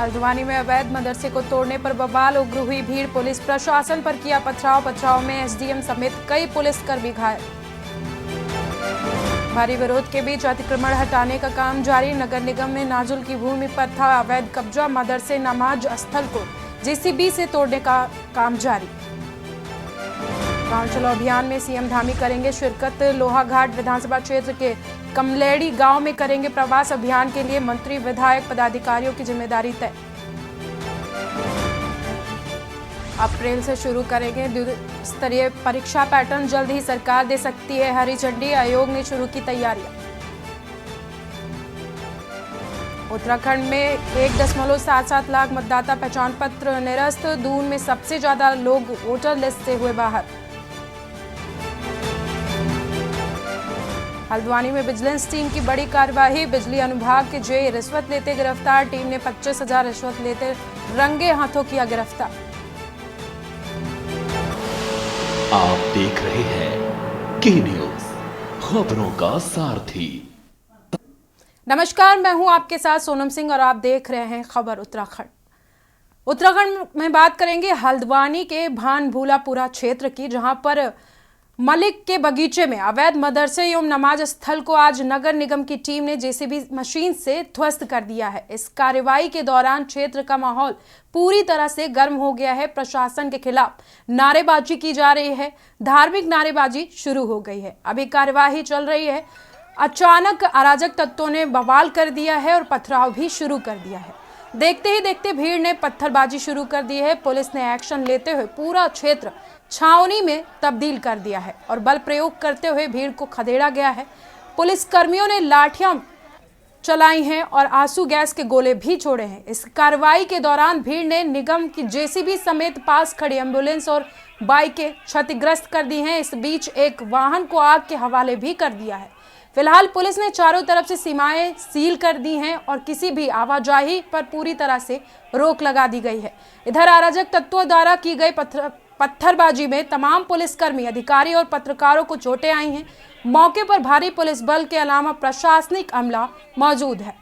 हल्द्वानी में अवैध मदरसे को तोड़ने पर बवाल, उग्र हुई भीड़, पुलिस प्रशासन पर किया पथराव में एसडीएम समेत कई पुलिसकर्मी घायल। भारी विरोध के बीच अतिक्रमण हटाने का काम जारी, नगर निगम में नाजुल की भूमि पर था अवैध कब्जा, मदरसे नमाज स्थल को जेसीबी से तोड़ने का काम जारी। गांव चलो अभियान में सीएम धामी करेंगे शिरकत, लोहाघाट विधानसभा क्षेत्र के कमलेड़ी गांव में करेंगे प्रवास, अभियान के लिए मंत्री विधायक पदाधिकारियों की जिम्मेदारी तय। अप्रैल से शुरू करेंगे द्विस्तरीय परीक्षा पैटर्न, जल्द ही सरकार दे सकती है हरी झंडी, आयोग ने शुरू की तैयारियां। उत्तराखंड में 1.77 लाख मतदाता पहचान पत्र निरस्त, दून में सबसे ज्यादा लोग वोटर लिस्ट से हुए बाहर। हल्द्वानी में विजिलेंस टीम की बड़ी कार्रवाई, बिजली अनुभाग के जेई रिश्वत लेते गिरफ्तार, टीम ने 25,000 रिश्वत लेते रंगे हाथों किया गिरफ्तार। आप देख रहे हैं के न्यूज, खबरों का सारथी। नमस्कार, मैं हूं आपके साथ सोनम सिंह और आप देख रहे हैं खबर उत्तराखंड। उत्तराखंड में बात करेंगे हल्द्वानी के भानभूलापुरा क्षेत्र की, जहां पर मलिक के बगीचे में अवैध मदरसे एवं नमाज स्थल को आज नगर निगम की टीम ने जेसीबी मशीन से ध्वस्त कर दिया है। इस कार्रवाई के दौरान क्षेत्र का माहौल पूरी तरह से गर्म हो गया है। प्रशासन के खिलाफ नारेबाजी की जा रही है, धार्मिक नारेबाजी शुरू हो गई है। अभी कार्यवाही चल रही है। अचानक अराजक तत्वों ने बवाल कर दिया है और पथराव भी शुरू कर दिया है। देखते ही देखते भीड़ ने पत्थरबाजी शुरू कर दी है। पुलिस ने एक्शन लेते हुए पूरा क्षेत्र छावनी में तब्दील कर दिया है और बल प्रयोग करते हुए भीड़ को खदेड़ा गया है। पुलिस कर्मियों ने लाठियां चलाई हैं और आंसू गैस के गोले भी छोड़े हैं। इस कार्रवाई के दौरान भीड़ ने निगम की जेसीबी समेत पास खड़ी एम्बुलेंस और बाइकें क्षतिग्रस्त कर दी हैं। इस बीच एक वाहन को आग के हवाले भी कर दिया है। फिलहाल पुलिस ने चारों तरफ से सीमाएं सील कर दी हैं और किसी भी आवाजाही पर पूरी तरह से रोक लगा दी गई है। इधर अराजक तत्वों द्वारा की गई पत्थरबाजी में तमाम पुलिसकर्मी, अधिकारी और पत्रकारों को चोटें आई हैं। मौके पर भारी पुलिस बल के अलावा प्रशासनिक अमला मौजूद है।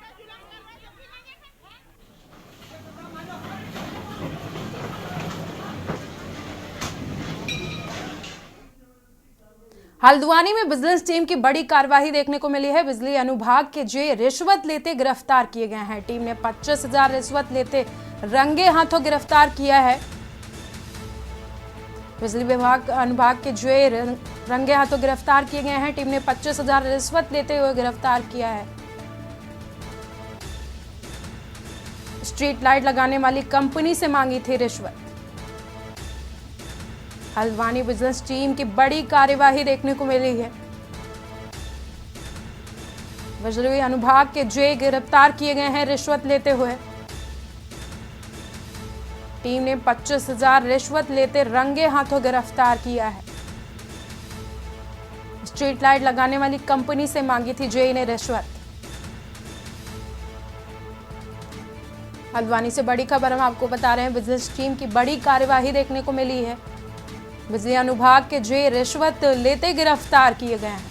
हल्द्वानी में विजिलेंस टीम की बड़ी कार्रवाई देखने को मिली है। बिजली अनुभाग के जेई रिश्वत लेते गिरफ्तार किए गए हैं। टीम ने 25,000 रिश्वत लेते रंगे हाथों गिरफ्तार किया है। बिजली विभाग अनुभाग के जेई रंगे हाथों गिरफ्तार किए गए हैं। टीम ने 25,000 रिश्वत लेते हुए गिरफ्तार किया है। स्ट्रीट लाइट लगाने वाली कंपनी से मांगी थी रिश्वत। हल्द्वानी विजिलेंस टीम की बड़ी कार्यवाही देखने को मिली है। बिजली अनुभाग के जेई गिरफ्तार किए गए हैं रिश्वत लेते हुए। टीम ने 25,000 रिश्वत लेते रंगे हाथों गिरफ्तार किया है। स्ट्रीट लाइट लगाने वाली कंपनी से मांगी थी जेई ने रिश्वत। हल्द्वानी से बड़ी खबर हम आपको बता रहे हैं। विजिलेंस टीम की बड़ी कार्यवाही देखने को मिली है। बिजली अनुभाग के जेई रिश्वत लेते गिरफ्तार किए गए हैं।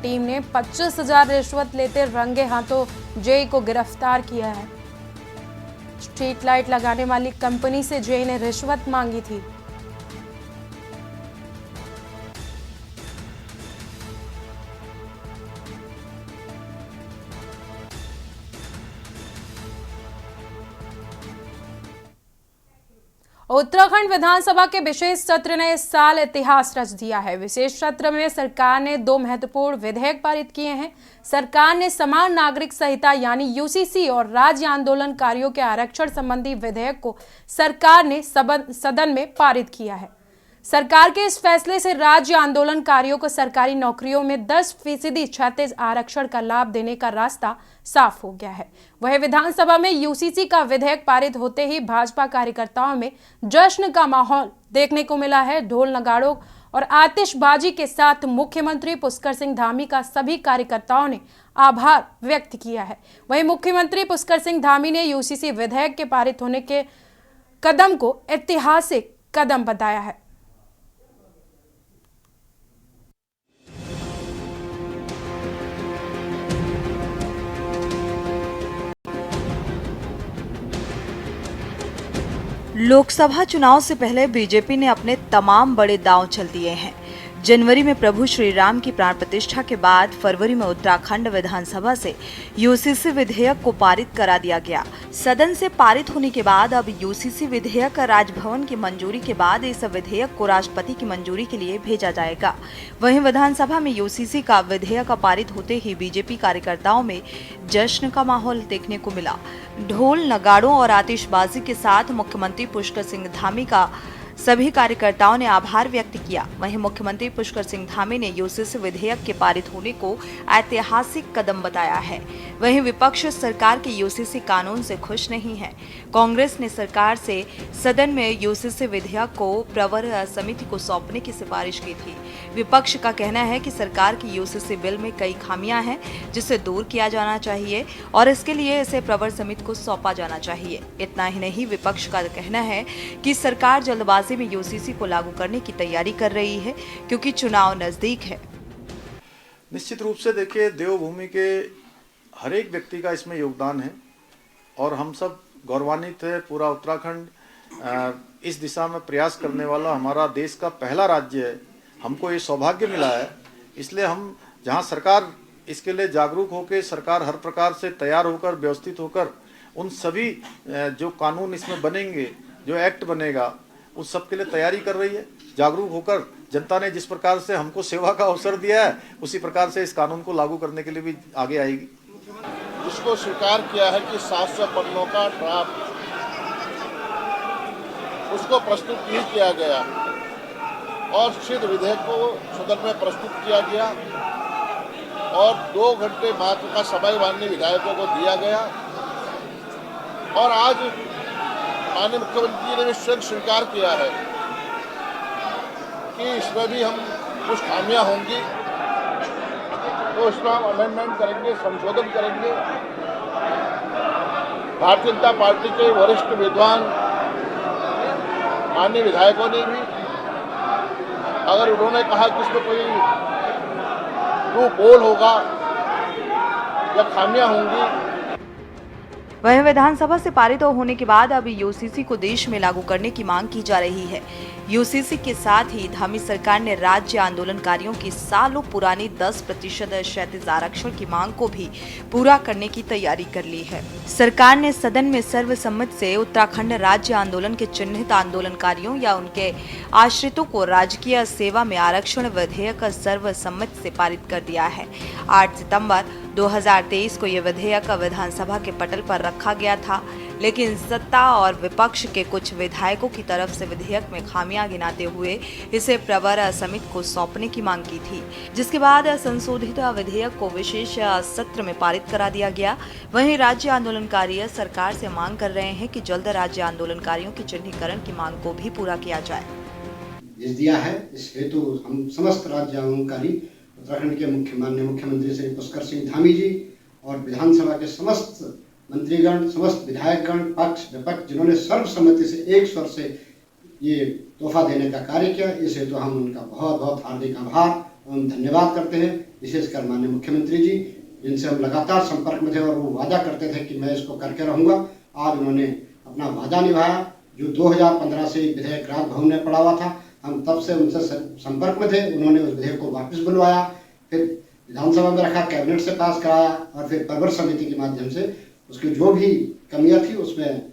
टीम ने 25,000 रिश्वत लेते रंगे हाथों जेई को गिरफ्तार किया है। स्ट्रीट लाइट लगाने वाली कंपनी से जेई ने रिश्वत मांगी थी। उत्तराखंड विधानसभा के विशेष सत्र ने इस साल इतिहास रच दिया है। विशेष सत्र में सरकार ने 2 महत्वपूर्ण विधेयक पारित किए हैं। सरकार ने समान नागरिक संहिता यानी यूसीसी और राज्य आंदोलनकारियों के आरक्षण संबंधी विधेयक को सरकार ने सदन में पारित किया है। सरकार के इस फैसले से राज्य आंदोलनकारियों को सरकारी नौकरियों में 10% क्षैतिज आरक्षण का लाभ देने का रास्ता साफ हो गया है। वह विधानसभा में यूसीसी का विधेयक पारित होते ही भाजपा कार्यकर्ताओं में जश्न का माहौल देखने को मिला है। ढोल नगाड़ों और आतिशबाजी के साथ मुख्यमंत्री पुष्कर सिंह धामी का सभी कार्यकर्ताओं ने आभार व्यक्त किया है। वहीं मुख्यमंत्री पुष्कर सिंह धामी ने यूसीसी विधेयक के पारित होने के कदम को ऐतिहासिक कदम बताया है। लोकसभा चुनाव से पहले बीजेपी ने अपने तमाम बड़े दांव चल दिए हैं। जनवरी में प्रभु श्री राम की प्राण प्रतिष्ठा के बाद फरवरी में उत्तराखंड विधानसभा से यूसीसी विधेयक को पारित करा दिया गया। सदन से पारित होने के बाद अब यूसीसी विधेयक राजभवन की मंजूरी के बाद इस विधेयक को राष्ट्रपति की मंजूरी के लिए भेजा जाएगा। वहीं विधानसभा में यूसीसी का विधेयक पारित होते ही बीजेपी कार्यकर्ताओं में जश्न का माहौल देखने को मिला। ढोल नगाड़ों और आतिशबाजी के साथ मुख्यमंत्री पुष्कर सिंह धामी का सभी कार्यकर्ताओं ने आभार व्यक्त किया। वहीं मुख्यमंत्री पुष्कर सिंह धामी ने यूसीसी विधेयक के पारित होने को ऐतिहासिक कदम बताया है। वहीं विपक्ष सरकार के यूसीसी कानून से खुश नहीं है। कांग्रेस ने सरकार से सदन में यूसीसी विधेयक को प्रवर समिति को सौंपने की सिफारिश की थी। विपक्ष का कहना है कि सरकार की यूसीसी बिल में कई खामियां हैं जिसे दूर किया जाना चाहिए और इसके लिए इसे प्रवर समिति को सौंपा जाना चाहिए। इतना ही नहीं, विपक्ष का कहना है कि सरकार जल्दबाजी में यूसीसी को लागू करने की तैयारी कर रही है क्योंकि चुनाव नजदीक है। निश्चित रूप से देखिए, देवभूमि के हर एक व्यक्ति का इसमें योगदान है और हम सब गौरवान्वित है। पूरा उत्तराखंड इस दिशा में प्रयास करने वाला हमारा देश का पहला राज्य है। हमको ये सौभाग्य मिला है, इसलिए हम जहाँ सरकार इसके लिए जागरूक होकर, सरकार हर प्रकार से तैयार होकर, व्यवस्थित होकर उन सभी जो कानून इसमें बनेंगे, जो एक्ट बनेगा, उस सब के लिए तैयारी कर रही है। जागरूक होकर जनता ने जिस प्रकार से हमको सेवा का अवसर दिया है, उसी प्रकार से इस कानून को लागू करने के लिए भी आगे आएगी। जिसको स्वीकार किया है कि 700 पन्नों का ड्राफ्ट उसको प्रस्तुत नहीं किया गया और शीघ्र विधेयक को सदन में प्रस्तुत किया गया और 2 घंटे मात्र का समय माननीय विधायकों को दिया गया और आज माननीय मुख्यमंत्री ने भी स्वयं स्वीकार किया है कि इसमें भी हम कुछ खामियां होंगी, तो इसमें हम अमेंडमेंट करेंगे, संशोधन करेंगे। भारतीय जनता पार्टी के वरिष्ठ विद्वान माननीय विधायकों ने भी, अगर उन्होंने कहा कि इसमें कोई लूप होल होगा या खामियां होंगी। वहीं विधानसभा से पारित होने के बाद अब यूसीसी को देश में लागू करने की मांग की जा रही है। यूसीसी के साथ ही धामी सरकार ने राज्य आंदोलनकारियों की सालों पुरानी 10% क्षैतिज आरक्षण की मांग को भी पूरा करने की तैयारी कर ली है। सरकार ने सदन में सर्वसम्मति से उत्तराखंड राज्य आंदोलन के चिन्हित आंदोलनकारियों या उनके आश्रितों को राजकीय सेवा में आरक्षण विधेयक सर्वसम्मति से पारित कर दिया है। 8 सितंबर 2023 को यह विधेयक विधानसभा के पटल पर रखा गया था, लेकिन सत्ता और विपक्ष के कुछ विधायकों की तरफ से विधेयक में खामियां गिनाते हुए इसे प्रवर समिति को सौंपने की मांग की थी, जिसके बाद संशोधित विधेयक को विशेष सत्र में पारित करा दिया गया। वहीं राज्य आंदोलनकारी सरकार से मांग कर रहे हैं कि जल्द राज्य आंदोलनकारियों की चिन्हीकरण की मांग को भी पूरा किया जाए। दिया है इस हेतु हम समस्त राज्य आंदोलनकारी उत्तराखंड के माननीय मुख्यमंत्री श्री पुष्कर सिंह धामी जी और विधानसभा के समस्त मंत्रीगण, समस्त विधायकगण, पक्ष विपक्ष, जिन्होंने सर्वसम्मति से एक स्वर से ये तोहफा देने का कार्य किया, इस हेतु हम उनका बहुत बहुत हार्दिक आभार एवं धन्यवाद करते हैं। विशेषकर माननीय मुख्यमंत्री जी, जिनसे हम लगातार संपर्क में थे और वो वादा करते थे कि मैं इसको करके रहूँगा। आज उन्होंने अपना वादा निभाया। जो 2015 से विधेयक राजभवन में पड़ा हुआ था, हम तब से उनसे संपर्क में थे। उन्होंने उस विधेयक को वापस बुलवाया, फिर विधानसभा में रखा, कैबिनेट से पास कराया और फिर प्रवर समिति के माध्यम से उसकी जो भी कमियां थी उसमें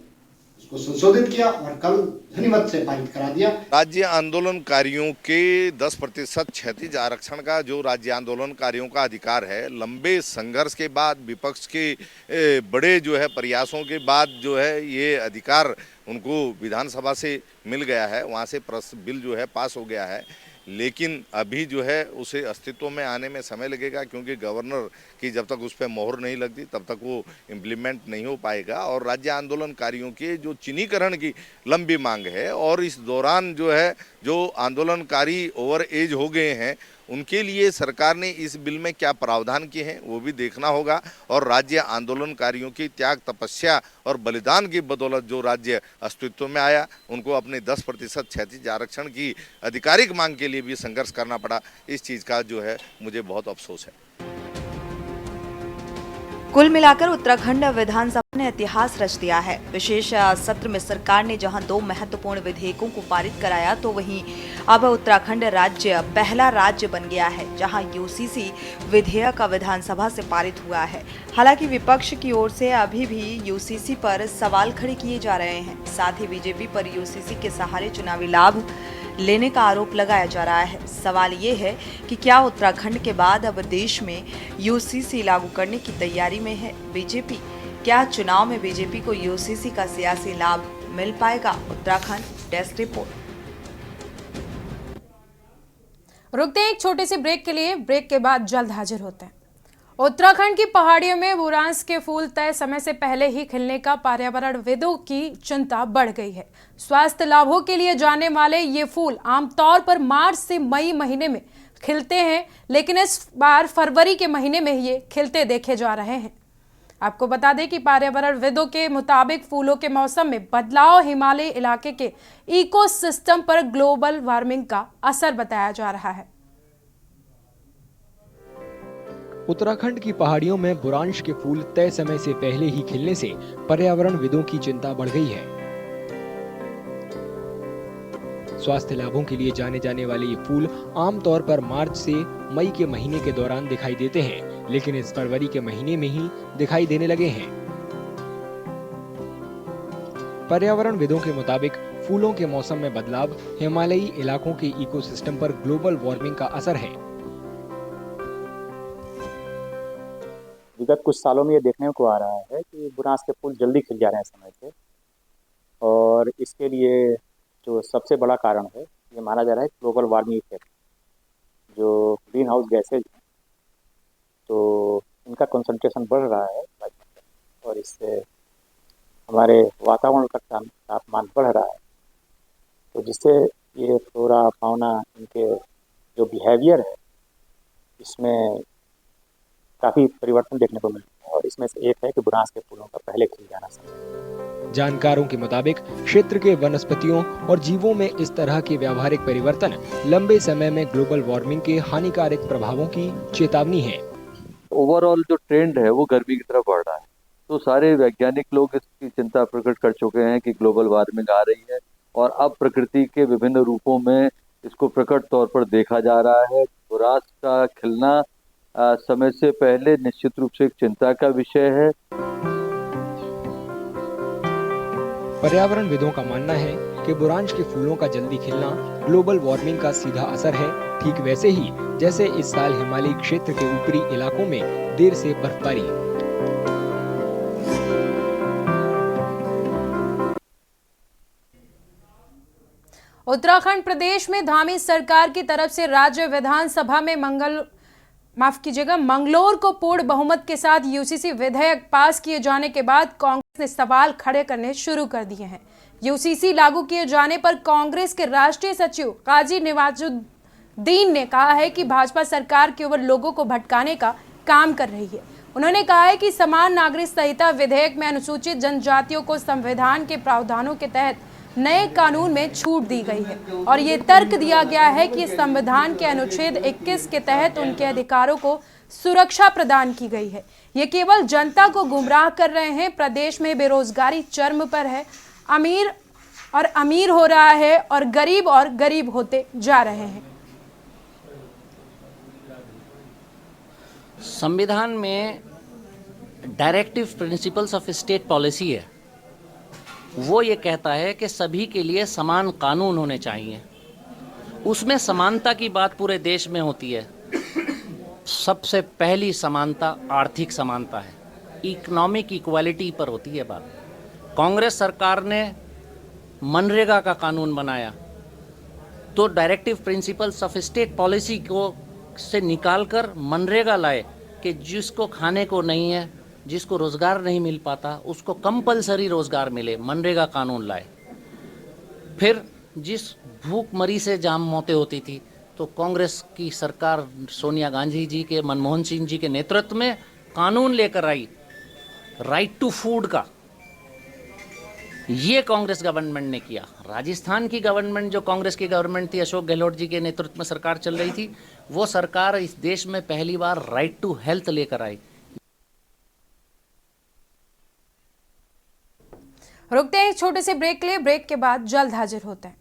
उसको संशोधित किया और कल ध्वनिमत से पारित करा दिया। राज्य आंदोलनकारियों के 10% क्षैतिज आरक्षण का जो राज्य आंदोलनकारियों का अधिकार है, लंबे संघर्ष के बाद, विपक्ष के बड़े जो है प्रयासों के बाद जो है ये अधिकार उनको विधानसभा से मिल गया है, वहाँ से बिल जो है पास हो गया है। लेकिन अभी जो है उसे अस्तित्व में आने में समय लगेगा, क्योंकि गवर्नर की जब तक उस पर मोहर नहीं लगती तब तक वो इम्प्लीमेंट नहीं हो पाएगा। और राज्य आंदोलनकारियों के जो चिन्हीकरण की लंबी मांग है और इस दौरान जो है जो आंदोलनकारी ओवर एज हो गए हैं उनके लिए सरकार ने इस बिल में क्या प्रावधान किए हैं वो भी देखना होगा। और राज्य आंदोलनकारियों की त्याग, तपस्या और बलिदान की बदौलत जो राज्य अस्तित्व में आया, उनको अपने 10% क्षैतिज आरक्षण की आधिकारिक मांग के लिए भी संघर्ष करना पड़ा। इस चीज़ का जो है मुझे बहुत अफसोस है। कुल मिलाकर उत्तराखंड विधानसभा ने इतिहास रच दिया है। विशेष सत्र में सरकार ने जहां 2 महत्वपूर्ण विधेयकों को पारित कराया, तो वहीं अब उत्तराखंड राज्य पहला राज्य बन गया है जहां यूसीसी विधेयक विधानसभा से पारित हुआ है। हालांकि विपक्ष की ओर से अभी भी यूसीसी पर सवाल खड़े किए जा रहे हैं। साथ ही बीजेपी पर यूसीसी के सहारे चुनावी लाभ लेने का आरोप लगाया जा रहा है। सवाल ये है कि क्या उत्तराखंड के बाद अब देश में यूसीसी लागू करने की तैयारी में है बीजेपी? क्या चुनाव में बीजेपी को यूसीसी का सियासी लाभ मिल पाएगा? Uttarakhand desk report. रुकते हैं एक छोटे से ब्रेक के लिए। ब्रेक के बाद जल्द हाजिर होते हैं। उत्तराखंड की पहाड़ियों में बुरांस के फूल तय समय से पहले ही खिलने का पर्यावरणविदों की चिंता बढ़ गई है। स्वास्थ्य लाभों के लिए जाने वाले ये फूल आमतौर पर मार्च से मई महीने में खिलते हैं, लेकिन इस बार फरवरी के महीने में ये खिलते देखे जा रहे हैं। आपको बता दें कि पर्यावरणविदों के मुताबिक फूलों के मौसम में बदलाव हिमालय इलाके के इकोसिस्टम पर ग्लोबल वार्मिंग का असर बताया जा रहा है। उत्तराखंड की पहाड़ियों में बुरांश के फूल तय समय से पहले ही खिलने से पर्यावरणविदों की चिंता बढ़ गई है। स्वास्थ्य लाभों के लिए जाने जाने वाले ये फूल आमतौर पर मार्च से मई के महीने के दौरान दिखाई देते हैं, लेकिन इस फरवरी के महीने में ही दिखाई देने लगे हैं। पर्यावरणविदों के मुताबिक फूलों के मौसम में बदलाव हिमालयी इलाकों के इकोसिस्टम पर ग्लोबल वार्मिंग का असर है। विगत कुछ सालों में ये देखने को आ रहा है कि बुरांस के फूल जल्दी खिल जा रहे हैं समय से, और इसके लिए जो सबसे बड़ा कारण है ये माना जा रहा है ग्लोबल वार्मिंग इफेक्ट। जो ग्रीन हाउस गैसेज हैं तो इनका कंसंट्रेशन बढ़ रहा है और इससे हमारे वातावरण का तापमान बढ़ रहा है, तो जिससे ये फ्लोरा फाउना इनके जो बिहेवियर है इसमें काफी परिवर्तन देखने को मिलता है, और इसमें से एक है कि बुरांस के फूलों का पहले खिल जाना समय। जानकारों के मुताबिक क्षेत्र के वनस्पतियों और जीवों में इस तरह के व्यावहारिक परिवर्तन लंबे समय में ग्लोबल वार्मिंग के हानिकारक प्रभावों की चेतावनी है। ओवरऑल जो ट्रेंड है वो गर्मी की तरफ बढ़ रहा है, तो सारे वैज्ञानिक लोग इसकी चिंता प्रकट कर चुके हैं कि ग्लोबल वार्मिंग आ रही है, और अब प्रकृति के विभिन्न रूपों में इसको प्रकट तौर पर देखा जा रहा है। बुरांस का खिलना समय से पहले निश्चित रूप से एक चिंता का विषय है। पर्यावरणविदों का मानना है कि बुरांश के फूलों का जल्दी खिलना ग्लोबल वार्मिंग का सीधा असर है, ठीक वैसे ही जैसे इस साल हिमालयी क्षेत्र के ऊपरी इलाकों में देर से बर्फबारी। उत्तराखंड प्रदेश में धामी सरकार की तरफ से राज्य विधानसभा में मंगलौर को पूर्ण बहुमत के साथ यूसीसी विधेयक पास किए जाने के बाद कांग्रेस ने सवाल खड़े करने शुरू कर दिए हैं। यूसीसी लागू किए जाने पर कांग्रेस के राष्ट्रीय सचिव काजी नवाजुद्दीन ने कहा है कि भाजपा सरकार केवल लोगों को भटकाने का काम कर रही है। उन्होंने कहा है कि समान नागरिक संहिता विधेयक में अनुसूचित जनजातियों को संविधान के प्रावधानों के तहत नए कानून में छूट दी गई है, और ये तर्क दिया गया है कि संविधान के अनुच्छेद 21 के तहत उनके अधिकारों को सुरक्षा प्रदान की गई है। ये केवल जनता को गुमराह कर रहे हैं। प्रदेश में बेरोजगारी चरम पर है, अमीर हो रहा है और गरीब होते जा रहे हैं। संविधान में directive principles of state policy है, वो ये कहता है कि सभी के लिए समान कानून होने चाहिए। उसमें समानता की बात पूरे देश में होती है। सबसे पहली समानता आर्थिक समानता है, इकोनॉमिक इक्वालिटी पर होती है बात। कांग्रेस सरकार ने मनरेगा का कानून बनाया तो directive principles of state policy को से निकालकर मनरेगा लाए कि जिसको खाने को नहीं है, जिसको रोज़गार नहीं मिल पाता, उसको कंपलसरी रोज़गार मिले, मनरेगा कानून लाए। फिर जिस भूखमरी से जाम मौतें होती थी तो कांग्रेस की सरकार सोनिया गांधी जी के, मनमोहन सिंह जी के नेतृत्व में कानून लेकर आई राइट टू फूड का। ये कांग्रेस गवर्नमेंट ने किया। राजस्थान की गवर्नमेंट जो कांग्रेस की गवर्नमेंट थी, अशोक गहलोत जी के नेतृत्व में सरकार चल रही थी, वो सरकार इस देश में पहली बार राइट टू हेल्थ लेकर आई। रुकते हैं एक छोटे से ब्रेक के लिए, ब्रेक के बाद जल्द हाजिर होते हैं।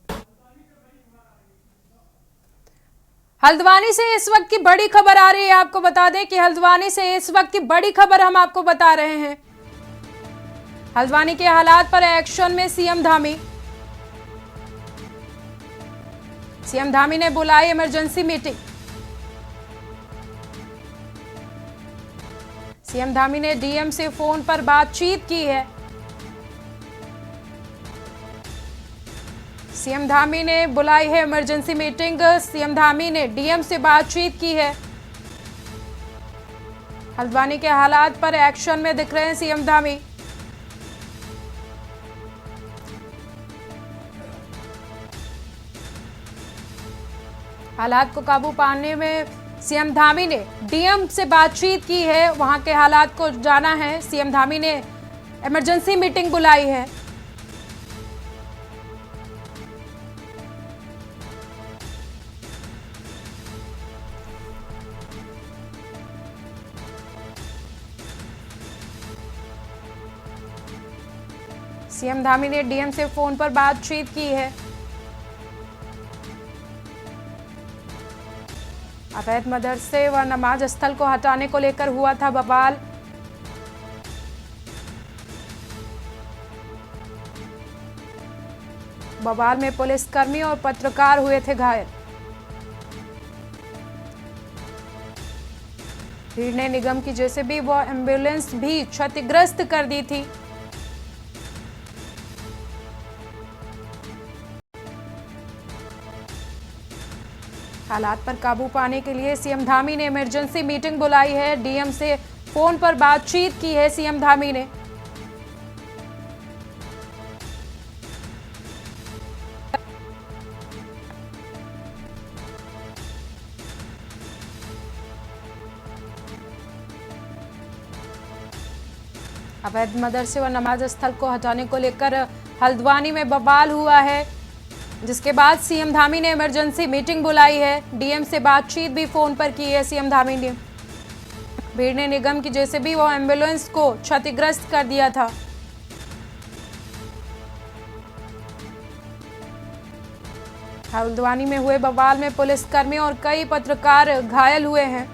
हल्द्वानी से इस वक्त की बड़ी खबर आ रही है। आपको बता दें कि हल्द्वानी से इस वक्त की बड़ी खबर हम आपको बता रहे हैं। हल्द्वानी के हालात पर एक्शन में सीएम धामी। सीएम धामी ने बुलाई इमरजेंसी मीटिंग। सीएम धामी ने डीएम से फोन पर बातचीत की है। सीएम धामी ने बुलाई है इमरजेंसी मीटिंग। सीएम धामी ने डीएम से बातचीत की है। हल्द्वानी के हालात पर एक्शन में दिख रहे हैं सीएम धामी। हालात को काबू पाने में सीएम धामी ने डीएम से बातचीत की है। वहां के हालात को जाना है। सीएम धामी ने इमरजेंसी मीटिंग बुलाई है। सीएम धामी ने डीएम से फोन पर बातचीत की है। अवैध मदरसे व नमाज स्थल को हटाने को लेकर हुआ था बवाल। बवाल में पुलिसकर्मी और पत्रकार हुए थे घायल। भीड़ ने निगम की जेसीबी व एम्बुलेंस भी क्षतिग्रस्त कर दी थी। हालात पर काबू पाने के लिए सीएम धामी ने इमरजेंसी मीटिंग बुलाई है। डीएम से फोन पर बातचीत की है सीएम धामी ने। अवैध मदरसे व नमाज स्थल को हटाने को लेकर हल्द्वानी में बवाल हुआ है, जिसके बाद सीएम धामी ने इमरजेंसी मीटिंग बुलाई है। डीएम से बातचीत भी फोन पर की है सीएम धामी ने। भीड़ ने निगम की जेसीबी व एम्बुलेंस को क्षतिग्रस्त कर दिया था। हल्द्वानी में हुए बवाल में पुलिसकर्मी और कई पत्रकार घायल हुए हैं।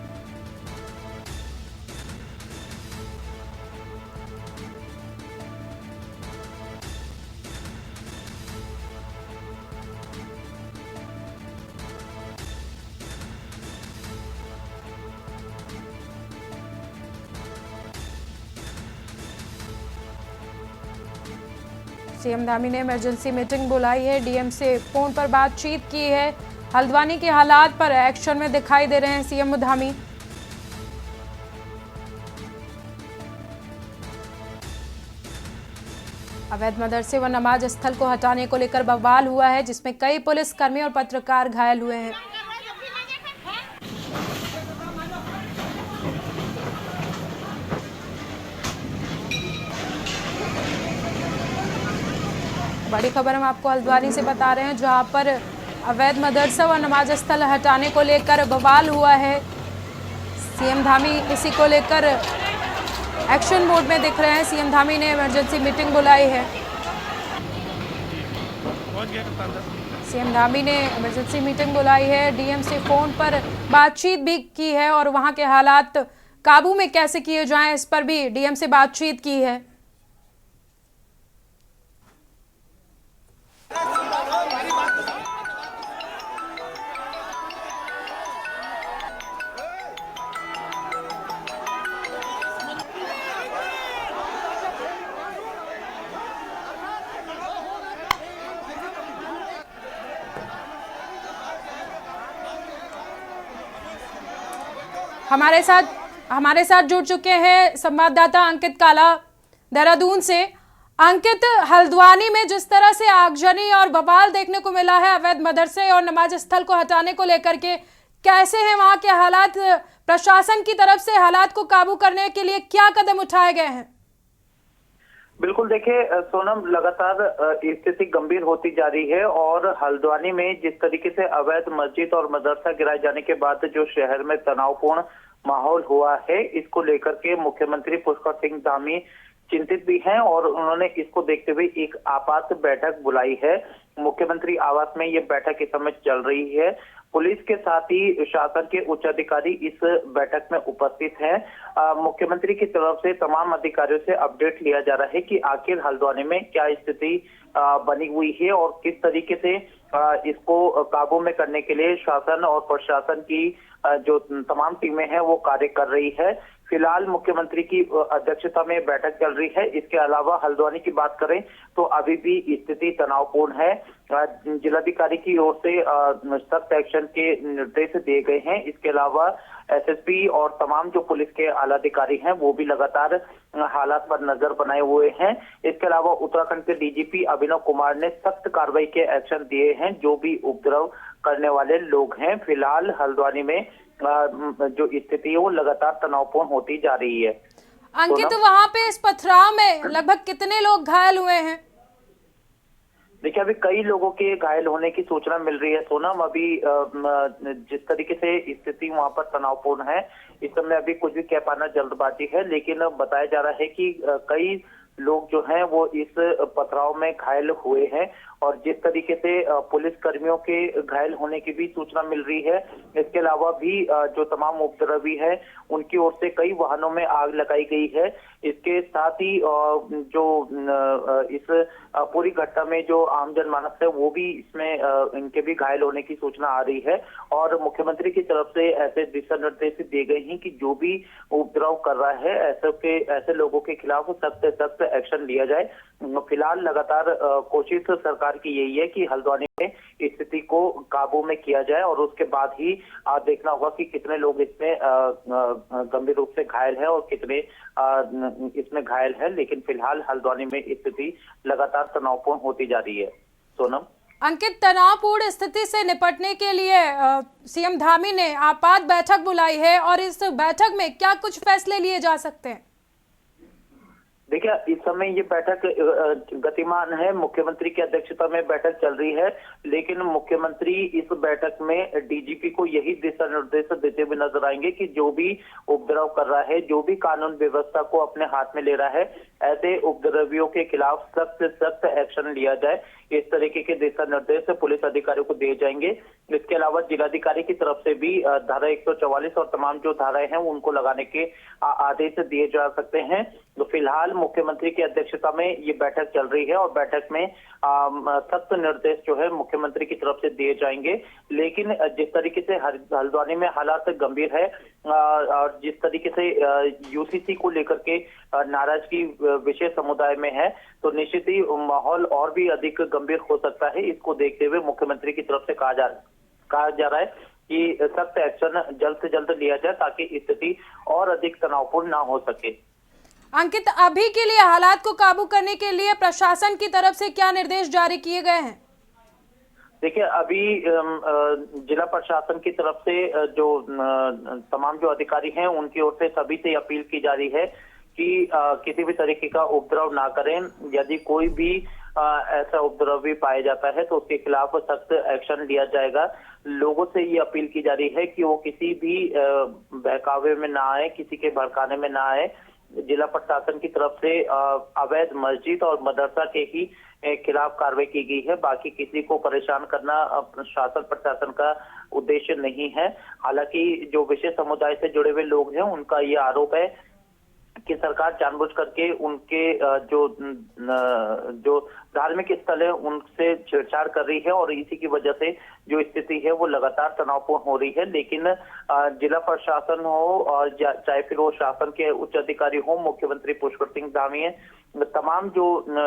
सीएम धामी ने इमरजेंसी मीटिंग बुलाई है। डीएम से फोन पर बातचीत की है। हल्द्वानी के हालात पर एक्शन में दिखाई दे रहे हैं सीएम धामी। अवैध मदरसे व नमाज स्थल को हटाने को लेकर बवाल हुआ है, जिसमें कई पुलिसकर्मी और पत्रकार घायल हुए हैं। बड़ी खबर हम आपको हल्द्वानी से बता रहे हैं, जहां पर अवैध मदरसा व नमाज स्थल हटाने को लेकर बवाल हुआ है। सीएम धामी इसी को लेकर एक्शन मोड में दिख रहे हैं। सीएम धामी ने इमरजेंसी मीटिंग बुलाई है। सीएम धामी ने इमरजेंसी मीटिंग बुलाई है। डीएम से फोन पर बातचीत भी की है और वहां के हालात काबू में कैसे किए जाएं, इस पर भी डीएम से बातचीत की है। हमारे साथ जुड़ चुके हैं संवाददाता अंकित काला देहरादून से। अंकित, हल्द्वानी में जिस तरह से आगजनी और बवाल देखने को मिला है अवैध मदरसे और नमाज स्थल को हटाने को लेकर के, कैसे हैं वहां के हालात? प्रशासन की तरफ से हालात को काबू करने के लिए क्या कदम उठाए गए हैं? बिल्कुल, देखिए सोनम, लगातार स्थिति गंभीर होती जा रही है और हल्द्वानी में जिस तरीके से अवैध मस्जिद और मदरसा गिराए जाने के बाद जो शहर में तनावपूर्ण माहौल हुआ है, इसको लेकर के मुख्यमंत्री पुष्कर सिंह धामी चिंतित भी हैं और उन्होंने इसको देखते हुए एक आपात बैठक बुलाई है। मुख्यमंत्री आवास में ये बैठक इस समय चल रही है। पुलिस के साथ ही शासन के उच्च अधिकारी इस बैठक में उपस्थित हैं। मुख्यमंत्री की तरफ से तमाम अधिकारियों से अपडेट लिया जा रहा है कि आखिर हल्द्वानी में क्या स्थिति बनी हुई है और किस तरीके से इसको काबू में करने के लिए शासन और प्रशासन की जो तमाम टीमें हैं वो कार्य कर रही है। फिलहाल मुख्यमंत्री की अध्यक्षता में बैठक चल रही है। इसके अलावा हल्द्वानी की बात करें तो अभी भी स्थिति तनावपूर्ण है। जिलाधिकारी की ओर से सख्त एक्शन के निर्देश दिए गए हैं। इसके अलावा एसएसपी और तमाम जो पुलिस के आला अधिकारी हैं वो भी लगातार हालात पर नजर बनाए हुए हैं। इसके अलावा उत्तराखंड के डीजीपी अभिनव कुमार ने सख्त कार्रवाई के एक्शन दिए हैं जो भी उपद्रव करने वाले लोग हैं। फिलहाल हल्द्वानी में जो स्थिति है वो लगातार तनावपूर्ण होती जा रही है। अंकित, वहां पे इस पथराव में लगभग कितने लोग घायल हुए हैं? देखिए, अभी कई लोगों के घायल होने की सूचना मिल रही है सोनम। अभी जिस तरीके से स्थिति वहां पर तनावपूर्ण है, इस समय अभी कुछ भी कह पाना जल्दबाजी है, लेकिन बताया जा रहा है कि कई लोग जो हैं वो इस पथराव में घायल हुए हैं और जिस तरीके से पुलिस कर्मियों के घायल होने की भी सूचना मिल रही है। इसके अलावा भी जो तमाम उपद्रवी है उनकी ओर से कई वाहनों में आग लगाई गई है। इसके साथ ही जो इस पूरी घटना में जो आम जनमानस है वो भी इसमें इनके भी घायल होने की सूचना आ रही है और मुख्यमंत्री की तरफ से ऐसे दिशा निर्देश दिए गए हैं कि जो भी उपद्रव कर रहा है ऐसे लोगों के खिलाफ सख्त से सख्त एक्शन लिया जाए। फिलहाल लगातार कोशिश सरकार की यही है कि हल्द्वानी में स्थिति को काबू में किया जाए और उसके बाद ही देखना होगा कि कितने लोग इसमें गंभीर रूप से घायल है और कितने इसमें घायल है। लेकिन फिलहाल हल्द्वानी में स्थिति लगातार तनावपूर्ण होती जा रही है। सोनम। अंकित, तनावपूर्ण स्थिति से निपटने के लिए सीएम धामी ने आपात बैठक बुलाई है और इस बैठक में क्या कुछ फैसले लिए जा सकते हैं? देखिए, इस समय ये बैठक गतिमान है। मुख्यमंत्री की अध्यक्षता में बैठक चल रही है, लेकिन मुख्यमंत्री इस बैठक में डीजीपी को यही दिशा निर्देश देते हुए नजर आएंगे कि जो भी उपद्रव कर रहा है, जो भी कानून व्यवस्था को अपने हाथ में ले रहा है, ऐसे उपद्रवियों के खिलाफ सख्त से सख्त एक्शन लिया जाए। इस तरीके के दिशा निर्देश पुलिस अधिकारियों को दिए जाएंगे। इसके अलावा जिलाधिकारी की तरफ से भी धारा 144 और तमाम जो धाराएं हैं उनको लगाने के आदेश दिए जा सकते हैं। तो फिलहाल मुख्यमंत्री की अध्यक्षता में ये बैठक चल रही है और बैठक में सख्त निर्देश जो है मुख्यमंत्री की तरफ से दिए जाएंगे। लेकिन जिस तरीके से हल्द्वानी में हालात गंभीर है और जिस तरीके से यूसीसी को लेकर के नाराजगी विशेष समुदाय में है, तो निश्चित ही माहौल और भी अधिक गंभीर हो सकता है। इसको देखते हुए मुख्यमंत्री की तरफ से कहा जा रहा है कि सख्त एक्शन जल्द से जल्द लिया जाए ताकि स्थिति और अधिक तनावपूर्ण ना हो सके। अंकित, अभी के लिए हालात को काबू करने के लिए प्रशासन की तरफ से क्या निर्देश जारी किए गए हैं? देखिए, अभी जिला प्रशासन की तरफ से जो तमाम जो अधिकारी हैं उनकी ओर से सभी से अपील की जा रही है कि किसी भी तरीके का उपद्रव ना करें। यदि कोई भी ऐसा उपद्रवी पाया जाता है तो उसके खिलाफ सख्त एक्शन लिया जाएगा। लोगों से ये अपील की जा रही है कि वो किसी भी बहकावे में ना आए, किसी के भड़काने में ना आए। जिला प्रशासन की तरफ से अवैध मस्जिद और मदरसा के ही खिलाफ कार्रवाई की गई है। बाकी किसी को परेशान करना शासन प्रशासन का उद्देश्य नहीं है। हालांकि जो विशेष समुदाय से जुड़े हुए लोग हैं उनका ये आरोप है कि सरकार जानबूझ करके उनके जो धार्मिक स्थल है उनसे छेड़छाड़ कर रही है और इसी की वजह से जो स्थिति है वो लगातार तनावपूर्ण हो रही है। लेकिन जिला प्रशासन हो और चाहे फिर वो शासन के उच्च अधिकारी हो, मुख्यमंत्री पुष्कर सिंह धामी है, तमाम जो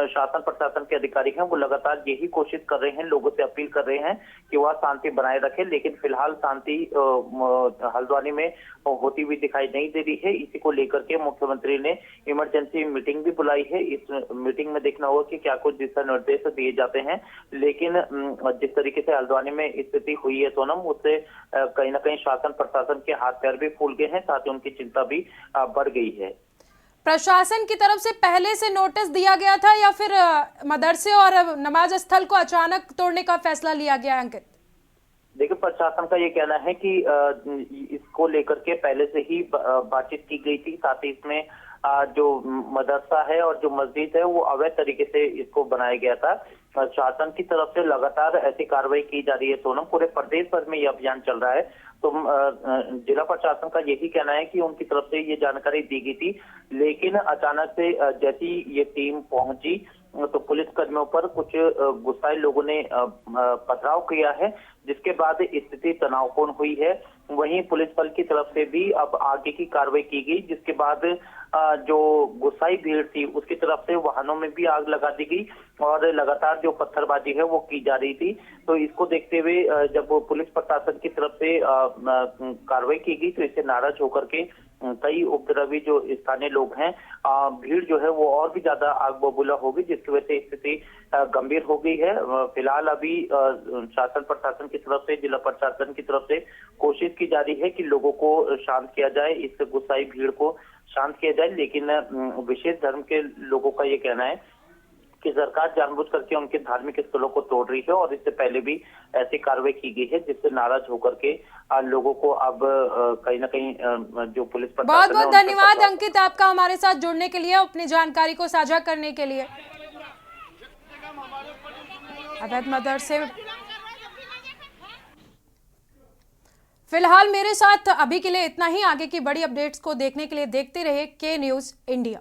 शासन प्रशासन के अधिकारी हैं वो लगातार यही कोशिश कर रहे हैं, लोगों से अपील कर रहे हैं कि वह शांति बनाए रखें। लेकिन फिलहाल शांति हल्द्वानी में होती हुई दिखाई नहीं दे रही है। इसी को लेकर के मुख्यमंत्री ने इमरजेंसी मीटिंग भी बुलाई है। इस मीटिंग में देखना होगा कि क्या कुछ दिशा निर्देश दिए जाते हैं। लेकिन जिस तरीके से हल्द्वानी में स्थिति हुई है सोनम, उससे कहीं ना कहीं शासन प्रशासन के हाथ पैर भी फूल गए हैं, साथ ही उनकी चिंता भी बढ़ गई है। प्रशासन की तरफ से पहले से नोटिस दिया गया था या फिर मदरसे और नमाज स्थल को अचानक तोड़ने का फैसला लिया गया? अंकित, देखिए, प्रशासन का ये कहना है कि इसको लेकर के पहले से ही बातचीत की गई थी। साथ ही इसमें जो मदरसा है और जो मस्जिद है वो अवैध तरीके से इसको बनाया गया था। शासन की तरफ से लगातार ऐसी कार्रवाई की जा रही है सोनम, पूरे प्रदेश भर में ये अभियान चल रहा है। तो जिला प्रशासन का यही कहना है कि उनकी तरफ से ये जानकारी दी गई थी, लेकिन अचानक से जैसी ये टीम पहुंची तो पुलिस कर्मियों पर कुछ गुस्साए लोगों ने पथराव किया है, जिसके बाद स्थिति तनावपूर्ण हुई है। वहीं पुलिस बल की तरफ से भी अब आगे की कार्रवाई की गई, जिसके बाद जो गुस्साई भीड़ थी उसकी तरफ से वाहनों में भी आग लगा दी गई और लगातार जो पत्थरबाजी है वो की जा रही थी। तो इसको देखते हुए जब पुलिस प्रशासन की तरफ से कार्रवाई की गई तो इससे नाराज होकर के कई उपद्रवी जो स्थानीय लोग हैं, भीड़ जो है वो और भी ज्यादा आग बबूला हो गई, जिसकी वजह से स्थिति गंभीर हो गई है। फिलहाल अभी शासन प्रशासन की तरफ से, जिला प्रशासन की तरफ से कोशिश की जा रही है कि लोगों को शांत किया जाए, इस गुस्साई भीड़ को शांत किया जाए। लेकिन विशेष धर्म के लोगों का ये कहना है कि सरकार जानबूझ करके उनके धार्मिक स्थलों को तोड़ रही है और इससे पहले भी ऐसी कार्रवाई की गई है, जिससे नाराज होकर के लोगों को अब कहीं ना कहीं जो पुलिस प्रशासन बहुत बहुत धन्यवाद अंकित आपका हमारे साथ जुड़ने के लिए, अपनी जानकारी को साझा करने के लिए। अवैध मदरसे फिलहाल मेरे साथ अभी के लिए इतना ही। आगे की बड़ी अपडेट्स को देखने के लिए देखते रहिए के न्यूज़ इंडिया।